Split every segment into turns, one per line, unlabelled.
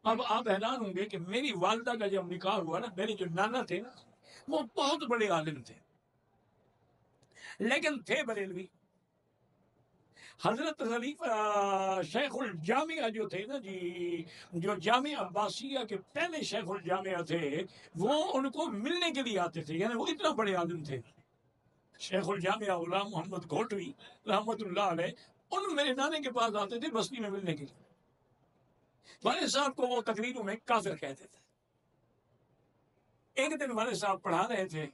اب آپ حیران ہوں گے کہ میری والدہ کا جب نکاح ہوا نا، میرے جو نانا تھے نا وہ بہت بڑے عالم تھے لیکن تھے بریلوی۔ حضرت خلیفہ شیخ الجامعہ جو تھے نا جی، جو جامعہ عباسیہ کے پہلے شیخ الجامعہ تھے، وہ ان کو ملنے کے لیے آتے تھے، یعنی وہ اتنا بڑے عالم تھے۔ شیخ الجامعہ غلام محمد گھوٹوی رحمت اللہ علیہ، ان میرے نانے کے پاس آتے تھے بستی میں ملنے کے لیے۔ والد صاحب کو وہ تقریروں میں کافر کہتے تھے۔ ایک دن والد صاحب پڑھا رہے تھے،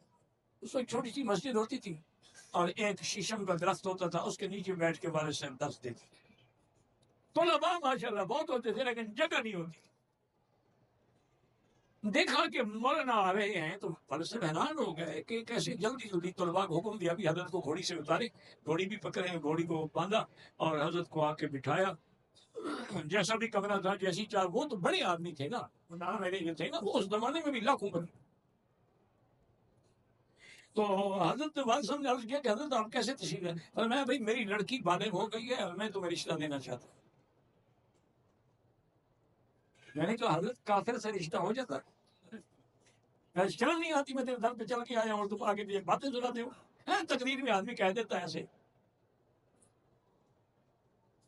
اس وقت چھوٹی سی مسجد ہوتی تھی اور ایک شیشم کا درخت ہوتا تھا، اس کے نیچے بیٹھ کے والد صاحب درس دیتے تھے۔ طلباء ماشاءاللہ بہت ہوتے تھے لیکن جگہ نہیں ہوتی۔ دیکھا کہ مولانا آ رہے ہیں تو والد صاحب حیران ہو گئے کہ کیسے جلدی جلدی طلباء کو حکم دیا بھی حضرت کو گھوڑی سے اتارے، گھوڑی بھی پکڑے، گھوڑی کو باندھا اور حضرت کو آ کے بٹھایا۔ جیسا بھی کمرہ تھا، جیسی چار، وہ تو بڑے آدمی تھے نا، نانا میرے جو تھے نا وہ اس زمانے میں بھی لاکھوں بنے۔ تو حضرت والد صاحب نے عرض کیا کہ حضرت آپ کیسے تشریف لائے؟ فرمایا بھائی میری لڑکی بالغ ہو گئی ہے اور میں تمہیں رشتہ دینا چاہتا ہوں۔ میں نے کہا حضرت کافر سے رشتہ ہو جاتا ہے؟ شرم نہیں آتی؟ میں تیرے در پہ چل کے آیا ہوں اور تم آگے تجھے باتیں سناتے ہو؟ تقریر میں آدمی کہہ دیتا ہے ایسے۔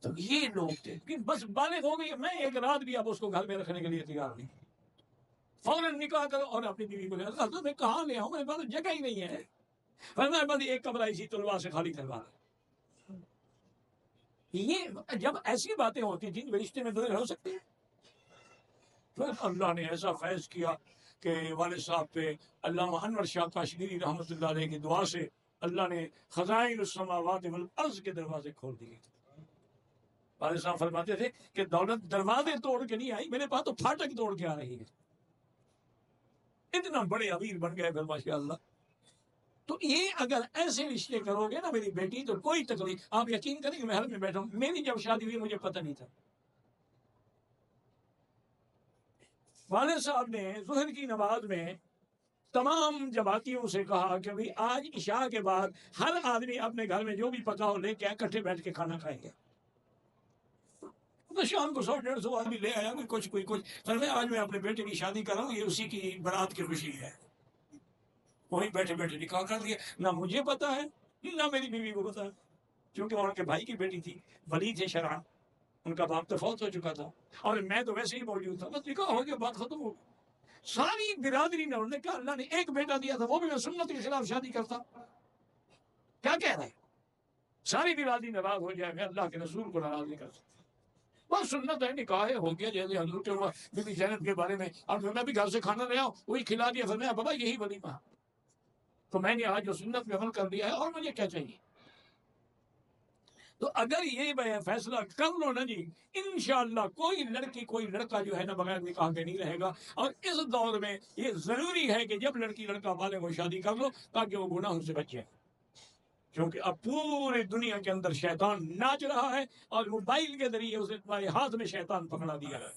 تو یہ لوگ تھے کہ بس بالغ ہو گئی، میں ایک رات بھی اب اس کو گھر میں رکھنے کے لیے تیار نہیں، فوراً نکاح کرو اور اپنی بیوی کو لے آؤ۔ حضرت میں کہاں لے آؤں، میرے پاس جگہ ہی نہیں ہے۔ فرمایا بس ایک کمرہ اسی طلباء سے خالی کروا دو۔ یہ جب ایسی باتیں ہوتی تھیں رشتے میں دو ہو سکتے ہیں۔ پھر اللہ نے ایسا فیض کیا کہ والد صاحب پہ علامہ انور شاہ کاشمیری رحمۃ اللہ علیہ کی دعا سے اللہ نے خزائن السماوات والارض کے دروازے کھول دیے۔ والد صاحب فرماتے تھے کہ دولت دروازے توڑ کے نہیں آئی، میرے پاس تو پھاٹک توڑ کے آ رہی ہے۔ اتنا بڑے امیر بن گئے پھر ماشاء اللہ۔ تو یہ اگر ایسے رشتے کرو گے نا میری بیٹی تو کوئی تکلیف، آپ یقین کریں کہ میں حل میں بیٹھا ہوں، میری جب شادی ہوئی مجھے پتہ نہیں تھا۔ والد صاحب نے ظہر کی نماز میں تمام جماعتیوں سے کہا کہ بھئی آج عشاء کے بعد ہر آدمی اپنے گھر میں جو بھی پکا ہو لے کے اکٹھے بیٹھ کے کھانا کھائیں گے۔ تو شام کو 100-150 آدمی لے آیا، کوئی کچھ۔ فرمایا آج میں اپنے بیٹے کی شادی کر رہا ہوں، یہ اسی کی برات کی خوشی ہے۔ وہی بیٹھے بیٹھے نکاح کر دیا، نہ مجھے پتا ہے نہ میری بیوی کو پتا ہے، کیونکہ ان کے بھائی کی بیٹی تھی، ولی تھے شرعاً، ان کا باپ تو فوت ہو چکا تھا اور میں تو ویسے ہی موجود تھا، بس نکاح ہو گیا، بات ختم ہو گئی۔ ساری برادری نے، انہوں نے کہا اللہ نے ایک بیٹا دیا تھا وہ بھی میں سنت کے خلاف شادی کرتا، کیا کہہ رہے ہیں؟ ساری برادری ناراض ہو جائے، میں اللہ کے رسول کو ناراض نہیں کر سکتا۔ بس سنت ہے، نکاح ہو گیا، جیسے حضرت بی بی زینب کے بارے میں، اور میں بھی گھر سے کھانا لے آؤں وہی کھلا دیا، فرمایا بابا یہی ولیمہ، تو میں نے آج جو سنت میں عمل کر دیا ہے اور مجھے کیا چاہیے۔ تو اگر یہ فیصلہ کر لو نا جی، انشاءاللہ کوئی لڑکی کوئی لڑکا جو ہے نا بغیر نکاح کے نہیں رہے گا۔ اور اس دور میں یہ ضروری ہے کہ جب لڑکی لڑکا بالغ ہو شادی کر لو تاکہ وہ گناہوں سے بچ جائے، کیونکہ اب پورے دنیا کے اندر شیطان ناچ رہا ہے اور موبائل کے ذریعے اسے تمہارے ہاتھ میں شیطان پکڑا دیا ہے۔